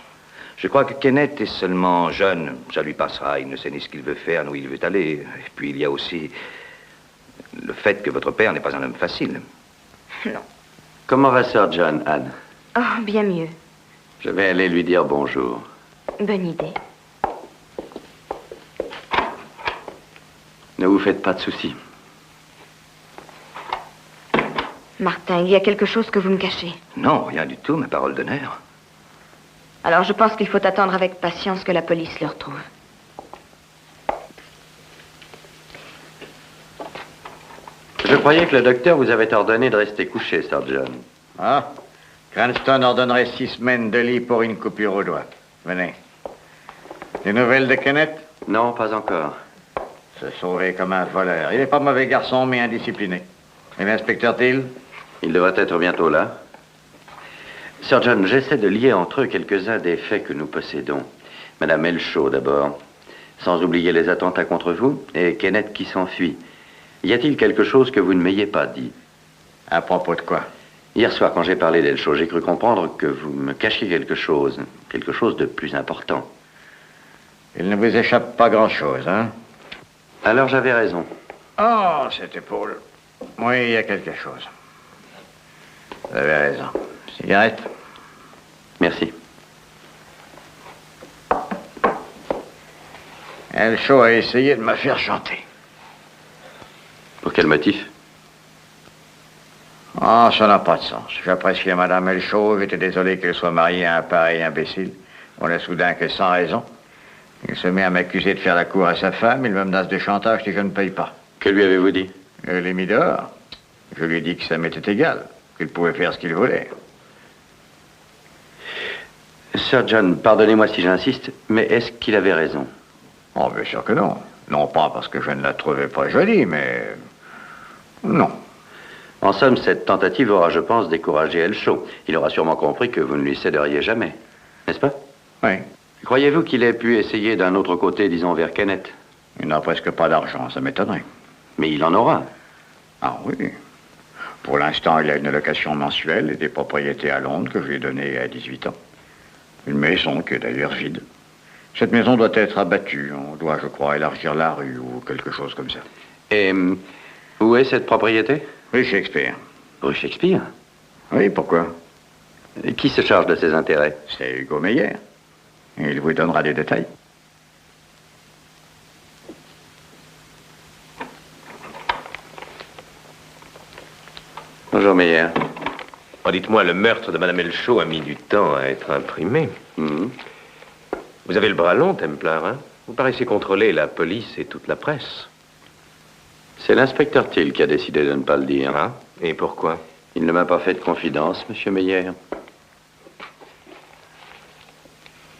Speaker 10: Je crois que Kenneth est seulement jeune. Ça lui passera, il ne sait ni ce qu'il veut faire, ni où il veut aller. Et puis il y a aussi le fait que votre père n'est pas un homme facile.
Speaker 3: Non.
Speaker 1: Comment va Sir John, Anne?
Speaker 3: Oh, bien mieux.
Speaker 1: Je vais aller lui dire bonjour.
Speaker 3: Bonne idée.
Speaker 1: Ne vous faites pas de soucis.
Speaker 3: Martin, il y a quelque chose que vous me cachez.
Speaker 10: Non, rien du tout, ma parole d'honneur.
Speaker 3: Alors je pense qu'il faut attendre avec patience que la police le retrouve.
Speaker 1: Je croyais que le docteur vous avait ordonné de rester couché, Sir John.
Speaker 9: Ah, Cranston ordonnerait 6 semaines de lit pour une coupure au doigt. Venez. Des nouvelles de Kenneth?
Speaker 1: Non, pas encore.
Speaker 9: Se sauver comme un voleur. Il n'est pas mauvais garçon, mais indiscipliné. Et l'inspecteur Till?
Speaker 1: Il devrait être bientôt là. Sir John, j'essaie de lier entre eux quelques-uns des faits que nous possédons. Madame Elshaw, d'abord. Sans oublier les attentats contre vous, et Kenneth qui s'enfuit. Y a-t-il quelque chose que vous ne m'ayez pas dit?
Speaker 9: À propos de quoi?
Speaker 1: Hier soir, quand j'ai parlé d'Elshaw, j'ai cru comprendre que vous me cachiez quelque chose de plus important.
Speaker 9: Il ne vous échappe pas grand-chose, hein?
Speaker 1: Alors j'avais raison.
Speaker 9: Oh, cette épaule. Oui, il y a quelque chose. Vous avez raison. Cigarette?
Speaker 1: Merci.
Speaker 9: Elshaw a essayé de me faire chanter.
Speaker 1: Pour quel motif?
Speaker 9: Ah, ça n'a pas de sens. J'appréciais Madame Elshaw, j'étais désolé qu'elle soit mariée à un pareil imbécile. On a soudain que sans raison. Il se met à m'accuser de faire la cour à sa femme, il me menace de chantage si je ne paye pas.
Speaker 1: Que lui avez-vous dit?
Speaker 9: Je l'ai mis dehors. Je lui ai dit que ça m'était égal, qu'il pouvait faire ce qu'il voulait.
Speaker 1: Sir John, pardonnez-moi si j'insiste, mais est-ce qu'il avait raison?
Speaker 9: Oh, bien sûr que non. Non pas parce que je ne la trouvais pas jolie, mais... non.
Speaker 1: En somme, cette tentative aura, je pense, découragé Elshaw. Il aura sûrement compris que vous ne lui céderiez jamais. N'est-ce pas?
Speaker 9: Oui.
Speaker 1: Croyez-vous qu'il ait pu essayer d'un autre côté, disons, vers Kenneth?
Speaker 9: Il n'a presque pas d'argent, ça m'étonnerait.
Speaker 1: Mais il en aura.
Speaker 9: Ah oui. Pour l'instant, il a une location mensuelle et des propriétés à Londres que je lui ai données à 18 ans. Une maison qui est d'ailleurs vide. Cette maison doit être abattue. On doit, je crois, élargir la rue ou quelque chose comme ça.
Speaker 1: Et où est cette propriété?
Speaker 9: Rue Shakespeare.
Speaker 1: Rue Shakespeare?
Speaker 9: Oui, pourquoi?
Speaker 1: Et qui se charge de ses intérêts?
Speaker 9: C'est Hugo Meyer. Et il vous donnera des détails.
Speaker 1: Bonjour, Meyer.
Speaker 7: Oh, dites-moi, le meurtre de Madame Elshaw a mis du temps à être imprimé. Vous avez le bras long, Templar, hein? Vous paraissez contrôler la police et toute la presse.
Speaker 1: C'est l'inspecteur Till qui a décidé de ne pas le dire.
Speaker 7: Ah, et pourquoi?
Speaker 1: Il ne m'a pas fait de confidence, monsieur Meyer.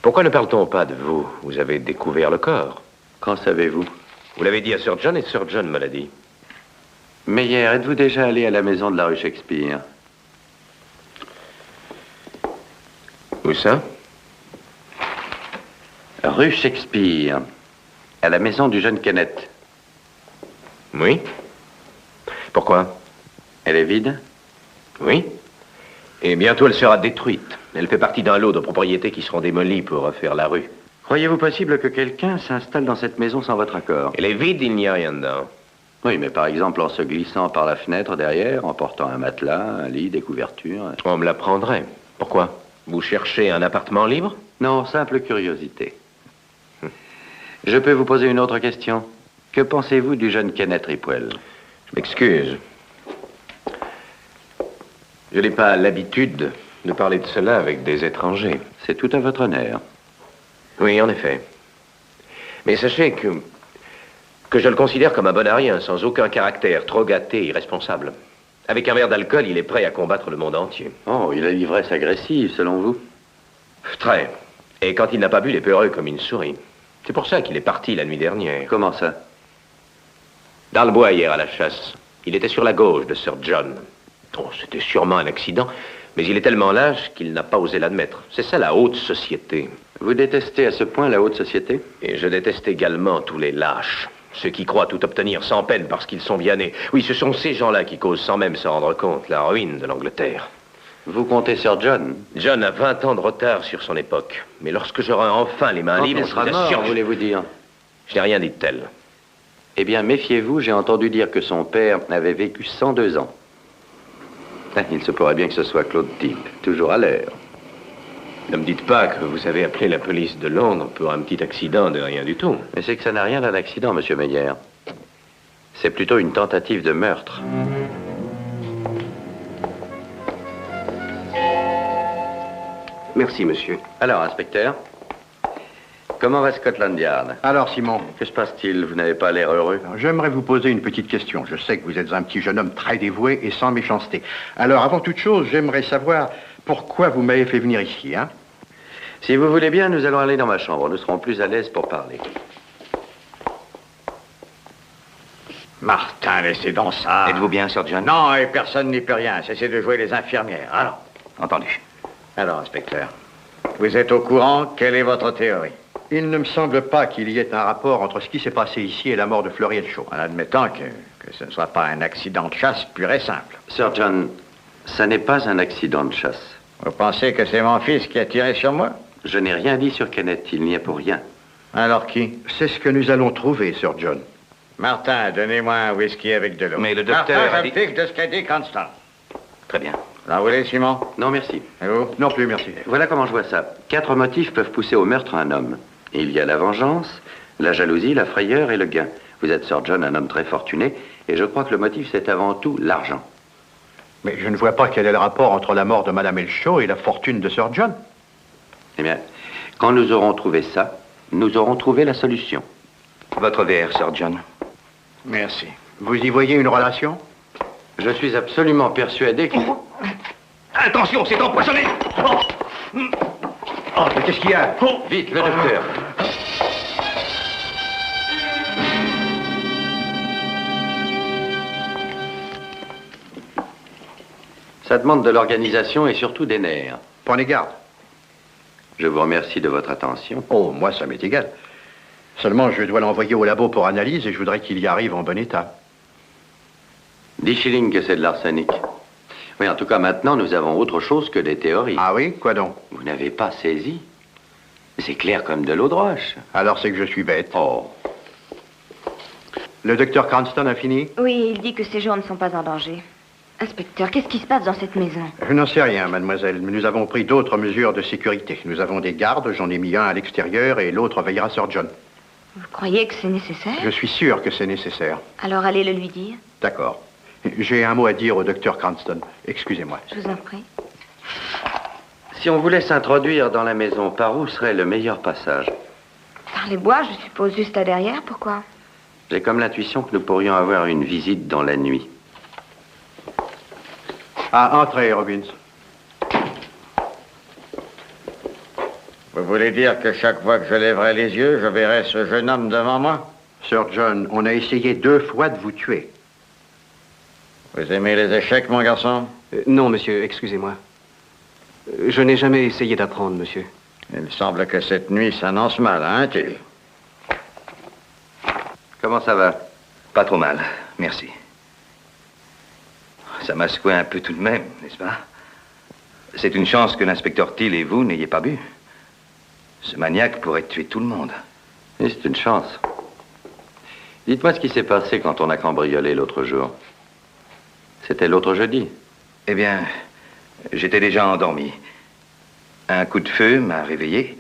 Speaker 7: Pourquoi ne parle-t-on pas de vous? Vous avez découvert le corps.
Speaker 1: Qu'en savez-vous?
Speaker 7: Vous l'avez dit à Sir John et Sir John me l'a dit.
Speaker 1: Meyer, êtes-vous déjà allé à la maison de la rue Shakespeare?
Speaker 7: Où ça?
Speaker 1: Rue Shakespeare, à la maison du jeune Kenneth.
Speaker 7: Oui. Pourquoi?
Speaker 1: Elle est vide?
Speaker 7: Oui. Et bientôt elle sera détruite. Elle fait partie d'un lot de propriétés qui seront démolies pour refaire la rue.
Speaker 1: Croyez-vous possible que quelqu'un s'installe dans cette maison sans votre accord?
Speaker 7: Elle est vide, il n'y a rien dedans.
Speaker 1: Oui, mais par exemple en se glissant par la fenêtre derrière, en portant un matelas, un lit, des couvertures.
Speaker 7: On me l'apprendrait. Pourquoi? Vous cherchez un appartement libre?
Speaker 1: Non, simple curiosité. Je peux vous poser une autre question? Que pensez-vous du jeune Kenneth Ripwell?
Speaker 7: Je m'excuse. Je n'ai pas l'habitude de parler de cela avec des étrangers.
Speaker 1: C'est tout à votre honneur.
Speaker 7: Oui, en effet. Mais sachez que je le considère comme un bon à rien, sans aucun caractère, trop gâté, irresponsable. Avec un verre d'alcool, il est prêt à combattre le monde entier.
Speaker 1: Oh, il a l'ivresse agressive, selon vous?
Speaker 7: Très. Et quand il n'a pas bu, il est peureux comme une souris. C'est pour ça qu'il est parti la nuit dernière.
Speaker 1: Comment ça?
Speaker 7: Dans le bois, hier, à la chasse. Il était sur la gauche de Sir John. Oh, c'était sûrement un accident, mais il est tellement lâche qu'il n'a pas osé l'admettre. C'est ça, la haute société.
Speaker 1: Vous détestez à ce point la haute société?
Speaker 7: Et je déteste également tous les lâches. Ceux qui croient tout obtenir sans peine parce qu'ils sont bien nés. Oui, ce sont ces gens-là qui causent sans même s'en rendre compte la ruine de l'Angleterre.
Speaker 1: Vous comptez sur John?
Speaker 7: John a 20 ans de retard sur son époque. Mais lorsque j'aurai enfin les mains libres,
Speaker 1: il sera mort, voulez-vous dire?
Speaker 7: Je n'ai rien dit de tel.
Speaker 1: Eh bien, méfiez-vous, j'ai entendu dire que son père avait vécu 102 ans. Il se pourrait bien que ce soit Claude Type, toujours à l'heure.
Speaker 7: Ne me dites pas que vous avez appelé la police de Londres pour un petit accident de rien du tout.
Speaker 1: Mais c'est que ça n'a rien d'un accident, monsieur Meyer. C'est plutôt une tentative de meurtre.
Speaker 4: Merci, monsieur.
Speaker 1: Alors, inspecteur, comment va Scotland Yard?
Speaker 12: Alors, Simon?
Speaker 1: Que se passe-t-il? Vous n'avez pas l'air heureux.
Speaker 12: J'aimerais vous poser une petite question. Je sais que vous êtes un petit jeune homme très dévoué et sans méchanceté. Alors, avant toute chose, j'aimerais savoir pourquoi vous m'avez fait venir ici, hein?
Speaker 1: Si vous voulez bien, nous allons aller dans ma chambre. Nous serons plus à l'aise pour parler.
Speaker 9: Martin, laissez donc ça.
Speaker 10: Êtes-vous bien, Sir John?
Speaker 9: Non, et personne n'y peut rien. Cessez de jouer les infirmières. Alors.
Speaker 10: Entendu.
Speaker 9: Alors, inspecteur, vous êtes au courant? Quelle est votre théorie?
Speaker 12: Il ne me semble pas qu'il y ait un rapport entre ce qui s'est passé ici et la mort de Floriel Shaw.
Speaker 9: En admettant que ce ne soit pas un accident de chasse pur et simple.
Speaker 1: Sir John, ça n'est pas un accident de chasse.
Speaker 9: Vous pensez que c'est mon fils qui a tiré sur moi?
Speaker 1: Je n'ai rien dit sur Kenneth. Il n'y a pour rien.
Speaker 9: Alors qui?
Speaker 12: C'est ce que nous allons trouver, Sir John.
Speaker 9: Martin, donnez-moi un whisky avec de l'eau.
Speaker 10: Mais le docteur
Speaker 9: Martin, j'applique de ce qu'a dit Constant.
Speaker 10: Très bien.
Speaker 9: Vous en voulez, Simon?
Speaker 1: Non, merci.
Speaker 9: Et vous?
Speaker 12: Non plus, merci.
Speaker 1: Voilà comment je vois ça. 4 motifs peuvent pousser au meurtre un homme. Il y a la vengeance, la jalousie, la frayeur et le gain. Vous êtes, Sir John, un homme très fortuné, et je crois que le motif, c'est avant tout l'argent.
Speaker 12: Mais je ne vois pas quel est le rapport entre la mort de Madame Elshaw et la fortune de Sir John.
Speaker 1: Eh bien, quand nous aurons trouvé ça, nous aurons trouvé la solution.
Speaker 10: Votre verre, Sir John.
Speaker 9: Merci.
Speaker 12: Vous y voyez une relation?
Speaker 1: Je suis absolument persuadé que...
Speaker 10: Attention, c'est empoisonné!
Speaker 12: Oh, mais qu'est-ce qu'il y a?
Speaker 1: Vite, le docteur. Ça demande de l'organisation et surtout des nerfs.
Speaker 12: Prenez garde.
Speaker 1: Je vous remercie de votre attention.
Speaker 12: Oh, moi, ça m'est égal. Seulement, je dois l'envoyer au labo pour analyse et je voudrais qu'il y arrive en bon état.
Speaker 1: 10 shillings que c'est de l'arsenic. Oui, en tout cas, maintenant, nous avons autre chose que des théories.
Speaker 12: Ah oui? Quoi donc?
Speaker 1: Vous n'avez pas saisi? C'est clair comme de l'eau de roche.
Speaker 12: Alors c'est que je suis bête.
Speaker 1: Oh.
Speaker 12: Le docteur Cranston a fini?
Speaker 3: Oui, il dit que ces gens ne sont pas en danger. Inspecteur, qu'est-ce qui se passe dans cette maison?
Speaker 12: Je n'en sais rien, mademoiselle, mais nous avons pris d'autres mesures de sécurité. Nous avons des gardes, j'en ai mis un à l'extérieur et l'autre veillera Sir John.
Speaker 3: Vous croyez que c'est nécessaire?
Speaker 12: Je suis sûr que c'est nécessaire.
Speaker 3: Alors allez le lui dire.
Speaker 12: D'accord. J'ai un mot à dire au docteur Cranston. Excusez-moi.
Speaker 3: Je vous en prie.
Speaker 1: Si on voulait s'introduire dans la maison, par où serait le meilleur passage?
Speaker 3: Par les bois, je suppose, juste à derrière. Pourquoi?
Speaker 1: J'ai comme l'intuition que nous pourrions avoir une visite dans la nuit.
Speaker 12: Ah, entrez, Robbins.
Speaker 9: Vous voulez dire que chaque fois que je lèverai les yeux, je verrai ce jeune homme devant moi?
Speaker 12: Sir John, on a essayé 2 fois de vous tuer.
Speaker 9: Vous aimez les échecs, mon garçon?
Speaker 4: Non, monsieur, excusez-moi. Je n'ai jamais essayé d'apprendre, monsieur.
Speaker 9: Il semble que cette nuit s'annonce mal, hein, Tilly?
Speaker 1: Comment ça va?
Speaker 10: Pas trop mal, merci. Ça m'a secoué un peu tout de même, n'est-ce pas? C'est une chance que l'inspecteur Till et vous n'ayez pas bu. Ce maniaque pourrait tuer tout le monde.
Speaker 1: Oui, c'est une chance. Dites-moi ce qui s'est passé quand on a cambriolé l'autre jour. C'était l'autre jeudi.
Speaker 10: Eh bien, j'étais déjà endormi. Un coup de feu m'a réveillé.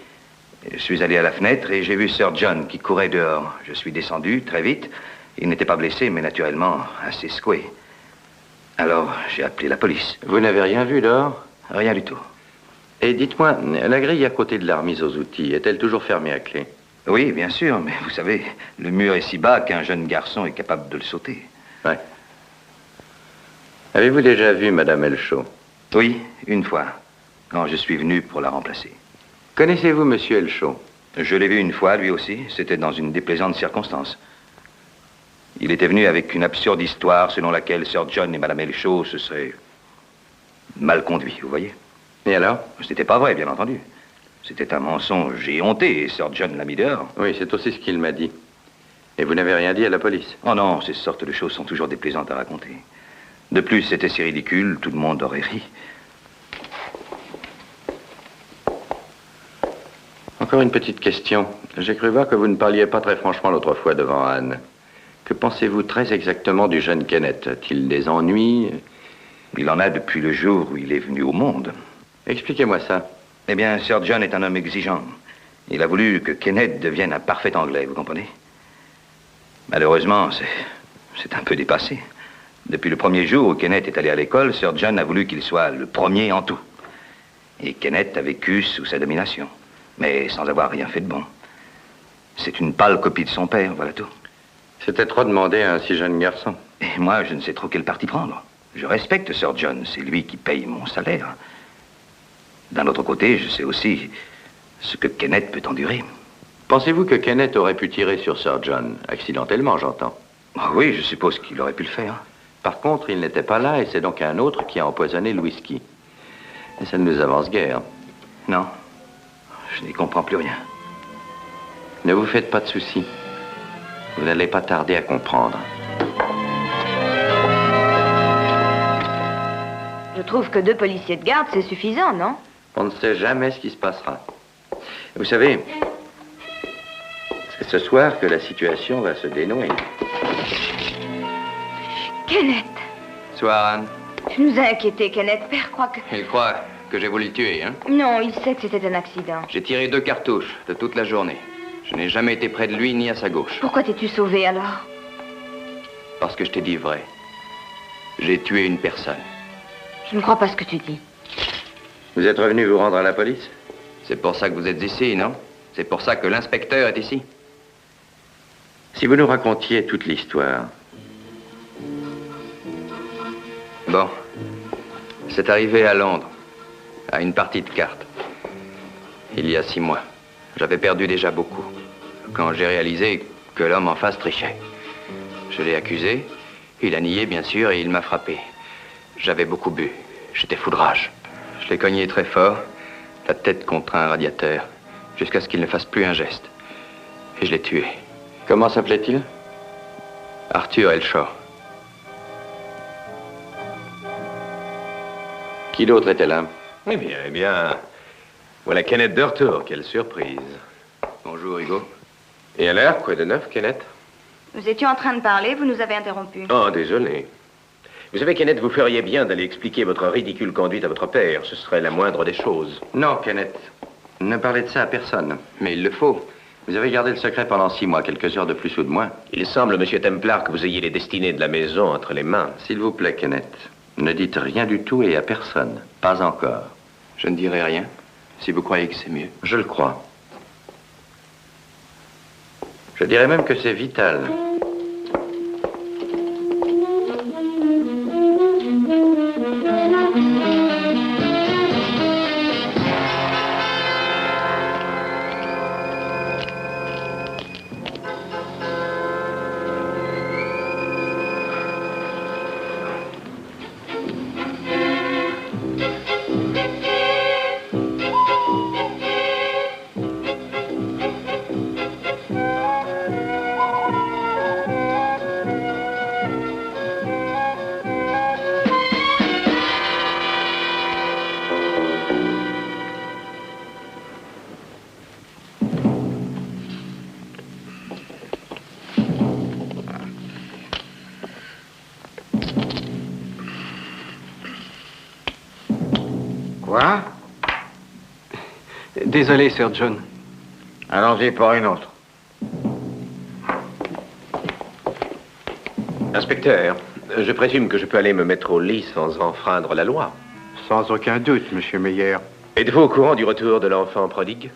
Speaker 10: Je suis allé à la fenêtre et j'ai vu Sir John qui courait dehors. Je suis descendu très vite. Il n'était pas blessé, mais naturellement assez secoué. Alors, j'ai appelé la police.
Speaker 1: Vous n'avez rien vu dehors?
Speaker 10: Rien du tout.
Speaker 1: Et dites-moi, la grille à côté de la remise aux outils, est-elle toujours fermée à clé?
Speaker 10: Oui, bien sûr, mais vous savez, le mur est si bas qu'un jeune garçon est capable de le sauter.
Speaker 1: Ouais. Avez-vous déjà vu Madame Elshaw?
Speaker 10: Oui, une fois, quand je suis venu pour la remplacer.
Speaker 1: Connaissez-vous Monsieur Elshaw?
Speaker 10: Je l'ai vu une fois, lui aussi. C'était dans une déplaisante circonstance. Il était venu avec une absurde histoire selon laquelle Sir John et Madame Elshaw se seraient mal conduits, vous voyez?
Speaker 1: Et alors?
Speaker 10: Ce n'était pas vrai, bien entendu. C'était un mensonge éhonté et Sir John l'a mis dehors.
Speaker 1: Oui, c'est aussi ce qu'il m'a dit. Et vous n'avez rien dit à la police?
Speaker 10: Oh non, ces sortes de choses sont toujours déplaisantes à raconter. De plus, c'était si ridicule, tout le monde aurait ri.
Speaker 1: Encore une petite question. J'ai cru voir que vous ne parliez pas très franchement l'autre fois devant Anne. Que pensez-vous très exactement du jeune Kenneth? A-t-il des ennuis?
Speaker 10: Il en a depuis le jour où il est venu au monde.
Speaker 1: Expliquez-moi ça.
Speaker 10: Eh bien, Sir John est un homme exigeant. Il a voulu que Kenneth devienne un parfait anglais, vous comprenez? Malheureusement, c'est un peu dépassé. Depuis le premier jour où Kenneth est allé à l'école, Sir John a voulu qu'il soit le premier en tout. Et Kenneth a vécu sous sa domination, mais sans avoir rien fait de bon. C'est une pâle copie de son père, voilà tout.
Speaker 1: C'était trop demandé à un si jeune garçon.
Speaker 10: Et moi, je ne sais trop quel parti prendre. Je respecte Sir John, c'est lui qui paye mon salaire. D'un autre côté, je sais aussi ce que Kenneth peut endurer.
Speaker 1: Pensez-vous que Kenneth aurait pu tirer sur Sir John? Accidentellement, j'entends.
Speaker 10: Ah oui, je suppose qu'il aurait pu le faire.
Speaker 1: Par contre, il n'était pas là et c'est donc un autre qui a empoisonné le whisky. Et ça ne nous avance guère.
Speaker 10: Non, je n'y comprends plus rien.
Speaker 1: Ne vous faites pas de soucis. Vous n'allez pas tarder à comprendre.
Speaker 3: Je trouve que 2 policiers de garde, c'est suffisant, non?
Speaker 1: On ne sait jamais ce qui se passera. Vous savez, c'est ce soir que la situation va se dénouer.
Speaker 3: Kenneth!
Speaker 8: Soir, Anne.
Speaker 3: Tu nous as inquiétés, Kenneth. Père croit que...
Speaker 8: Il croit que j'ai voulu le tuer, hein?
Speaker 3: Non, il sait que c'était un accident.
Speaker 8: J'ai tiré 2 cartouches de toute la journée. Je n'ai jamais été près de lui ni à sa gauche.
Speaker 3: Pourquoi t'es-tu sauvé, alors?
Speaker 8: Parce que je t'ai dit vrai. J'ai tué une personne.
Speaker 3: Je ne crois pas ce que tu dis.
Speaker 1: Vous êtes revenu vous rendre à la police?
Speaker 8: C'est pour ça que vous êtes ici, non? C'est pour ça que l'inspecteur est ici?
Speaker 1: Si vous nous racontiez toute l'histoire.
Speaker 8: Bon. C'est arrivé à Londres, à une partie de cartes. Il y a 6 mois. J'avais perdu déjà beaucoup. Quand j'ai réalisé que l'homme en face trichait. Je l'ai accusé. Il a nié, bien sûr, et il m'a frappé. J'avais beaucoup bu. J'étais fou de rage. Je l'ai cogné très fort, la tête contre un radiateur, jusqu'à ce qu'il ne fasse plus un geste. Et je l'ai tué.
Speaker 1: Comment s'appelait-il?
Speaker 8: Arthur Elshaw.
Speaker 1: Qui d'autre était là?
Speaker 7: Eh bien. Voilà Kenneth de retour. Quelle surprise.
Speaker 8: Bonjour, Hugo.
Speaker 7: Et alors, quoi de neuf, Kenneth?
Speaker 3: Nous étions en train de parler, vous nous avez interrompus.
Speaker 7: Oh, désolé. Vous savez, Kenneth, vous feriez bien d'aller expliquer votre ridicule conduite à votre père. Ce serait la moindre des choses.
Speaker 1: Non, Kenneth. Ne parlez de ça à personne.
Speaker 8: Mais il le faut.
Speaker 1: Vous avez gardé le secret pendant 6 mois, quelques heures de plus ou de moins.
Speaker 7: Il semble, Monsieur Templar, que vous ayez les destinées de la maison entre les mains.
Speaker 1: S'il vous plaît, Kenneth, ne dites rien du tout et à personne. Pas encore.
Speaker 8: Je ne dirai rien, si vous croyez que c'est mieux.
Speaker 1: Je le crois. Je dirais même que c'est vital.
Speaker 9: Quoi?
Speaker 4: Désolé, Sir John.
Speaker 9: Allons-y pour une autre.
Speaker 7: Inspecteur, je présume que je peux aller me mettre au lit sans enfreindre la loi.
Speaker 12: Sans aucun doute, Monsieur Meyer.
Speaker 7: Êtes-vous au courant du retour de l'enfant prodigue?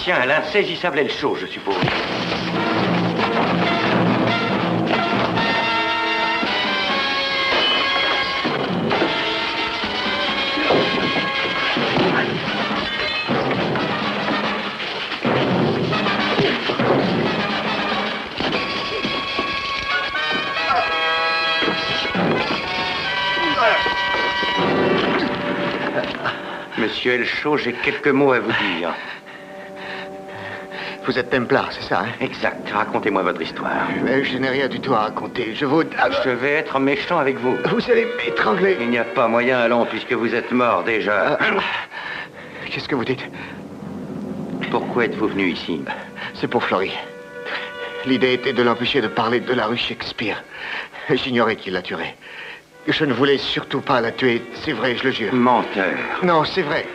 Speaker 1: Tiens, l'insaisissable Elshaw, je suppose. Monsieur Elshaw, j'ai quelques mots à vous dire.
Speaker 5: Vous êtes Templar, c'est ça, hein?
Speaker 1: Exact. Racontez-moi votre histoire.
Speaker 5: Mais je n'ai rien du tout à raconter. Je vous...
Speaker 1: Je vais être méchant avec vous.
Speaker 5: Vous allez m'étrangler.
Speaker 1: Il n'y a pas moyen, allons, puisque vous êtes mort déjà.
Speaker 5: Qu'est-ce que vous dites?
Speaker 1: Pourquoi êtes-vous venu ici?
Speaker 5: C'est pour Florrie. L'idée était de l'empêcher de parler de la rue Shakespeare. J'ignorais qu'il la tuerait. Je ne voulais surtout pas la tuer. C'est vrai, je le jure.
Speaker 1: Menteur.
Speaker 5: Non, c'est vrai.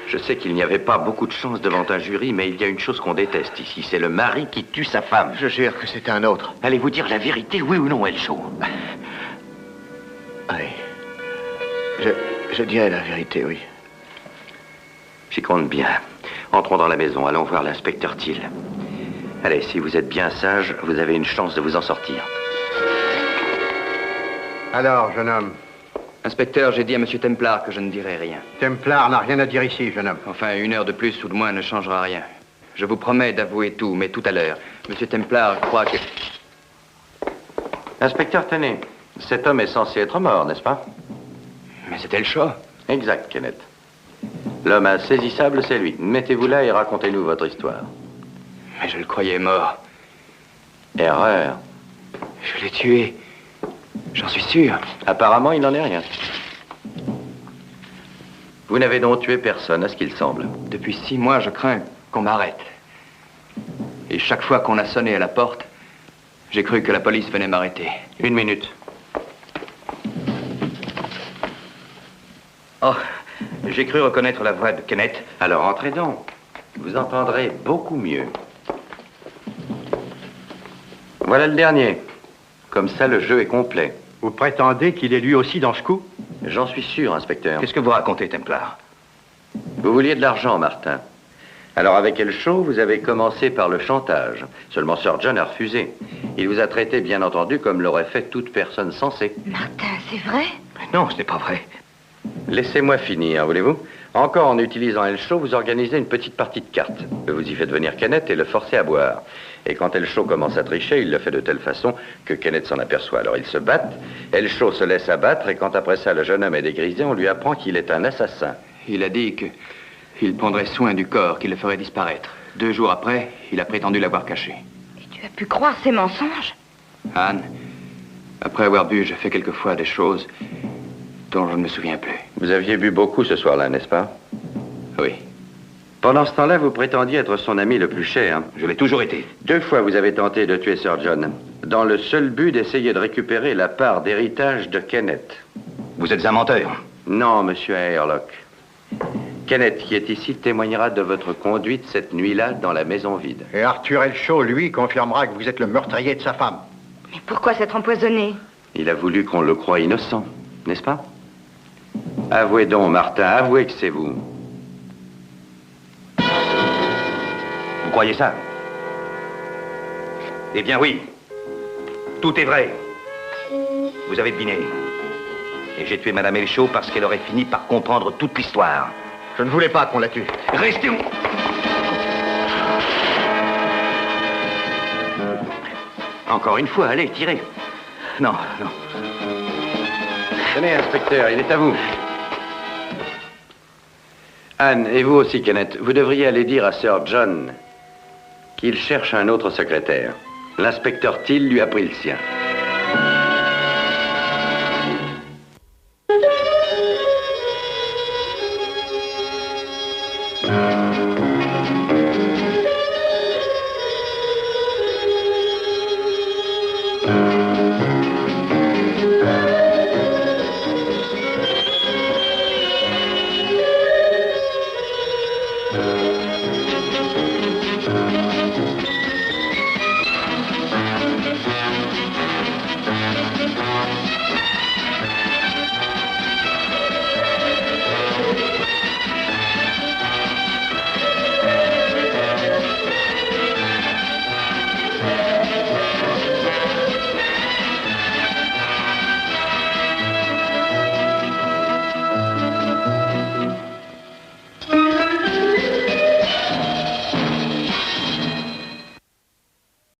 Speaker 1: Je sais qu'il n'y avait pas beaucoup de chance devant un jury, mais il y a une chose qu'on déteste ici. C'est le mari qui tue sa femme.
Speaker 5: Je jure que c'était un autre.
Speaker 1: Allez-vous dire la vérité, oui ou non, Elcho?
Speaker 5: Allez. Je dirai la vérité, oui.
Speaker 1: J'y compte bien. Entrons dans la maison. Allons voir l'inspecteur Thiel. Allez, si vous êtes bien sage, vous avez une chance de vous en sortir.
Speaker 12: Alors, jeune homme.
Speaker 8: Inspecteur, j'ai dit à M. Templar que je ne dirai rien.
Speaker 12: Templar n'a rien à dire ici, jeune homme.
Speaker 8: Enfin, 1 heure de plus ou de moins ne changera rien. Je vous promets d'avouer tout, mais tout à l'heure. M. Templar croit que...
Speaker 1: Inspecteur, tenez. Cet homme est censé être mort, n'est-ce pas?
Speaker 8: Mais c'était le chat.
Speaker 1: Exact, Kenneth. L'homme insaisissable, c'est lui. Mettez-vous là et racontez-nous votre histoire.
Speaker 8: Mais je le croyais mort.
Speaker 1: Erreur.
Speaker 8: Je l'ai tué. J'en suis sûr.
Speaker 1: Apparemment, il n'en est rien. Vous n'avez donc tué personne, à ce qu'il semble.
Speaker 8: Depuis 6 mois, je crains qu'on m'arrête. Et chaque fois qu'on a sonné à la porte, j'ai cru que la police venait m'arrêter.
Speaker 1: 1 minute.
Speaker 10: Oh, j'ai cru reconnaître la voix de Kenneth.
Speaker 1: Alors, entrez donc. Vous entendrez beaucoup mieux. Voilà le dernier. Comme ça, le jeu est complet.
Speaker 12: Vous prétendez qu'il est lui aussi dans ce coup?
Speaker 1: J'en suis sûr, inspecteur.
Speaker 10: Qu'est-ce que vous racontez, Templar?
Speaker 1: Vous vouliez de l'argent, Martin. Alors, avec Elcho, vous avez commencé par le chantage. Seulement, Sir John a refusé. Il vous a traité, bien entendu, comme l'aurait fait toute personne sensée.
Speaker 3: Martin, c'est vrai?
Speaker 10: Mais non, ce n'est pas vrai.
Speaker 1: Laissez-moi finir, voulez-vous? Encore en utilisant Elcho, vous organisez une petite partie de cartes. Vous y faites venir Kenneth et le forcez à boire. Et quand Elcho commence à tricher, il le fait de telle façon que Kenneth s'en aperçoit. Alors ils se battent, Elcho se laisse abattre, et quand après ça le jeune homme est dégrisé, on lui apprend qu'il est un assassin.
Speaker 8: Il a dit qu'il prendrait soin du corps, qu'il le ferait disparaître. 2 jours après, il a prétendu l'avoir caché.
Speaker 3: Et tu as pu croire ces mensonges?
Speaker 8: Anne, après avoir bu, je fais quelquefois des choses dont je ne me souviens plus.
Speaker 1: Vous aviez bu beaucoup ce soir-là, n'est-ce pas?
Speaker 8: Oui.
Speaker 1: Pendant ce temps-là, vous prétendiez être son ami le plus cher.
Speaker 10: Je l'ai toujours été.
Speaker 1: 2 fois, vous avez tenté de tuer Sir John, dans le seul but d'essayer de récupérer la part d'héritage de Kenneth.
Speaker 10: Vous êtes un menteur.
Speaker 1: Non, monsieur Airlock. Kenneth, qui est ici, témoignera de votre conduite cette nuit-là dans la maison vide.
Speaker 12: Et Arthur Elcho, lui, confirmera que vous êtes le meurtrier de sa femme.
Speaker 3: Mais pourquoi s'être empoisonné?
Speaker 1: Il a voulu qu'on le croie innocent, n'est-ce pas? Avouez donc, Martin, avouez que c'est vous.
Speaker 10: Vous croyez ça? Eh bien oui. Tout est vrai. Vous avez deviné. Et j'ai tué Madame Elcho parce qu'elle aurait fini par comprendre toute l'histoire.
Speaker 12: Je ne voulais pas qu'on la tue.
Speaker 10: Restez où?
Speaker 1: Encore une fois, allez, tirez.
Speaker 10: Non, non.
Speaker 1: Tenez, inspecteur, il est à vous. Anne, et vous aussi, Kenneth, vous devriez aller dire à Sir John qu'il cherche un autre secrétaire. L'inspecteur Thiel lui a pris le sien.